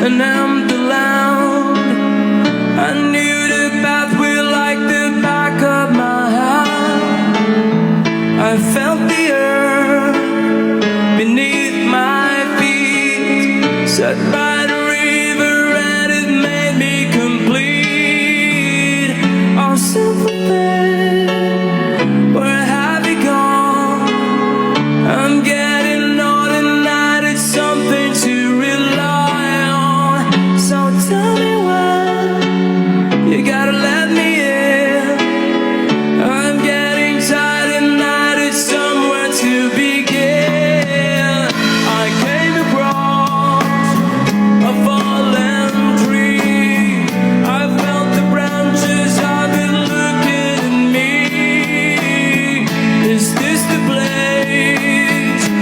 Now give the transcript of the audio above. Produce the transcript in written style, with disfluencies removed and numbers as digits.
an empty land. I knew the pathway like the back of my hand. I felt the earth beneath my feet, set by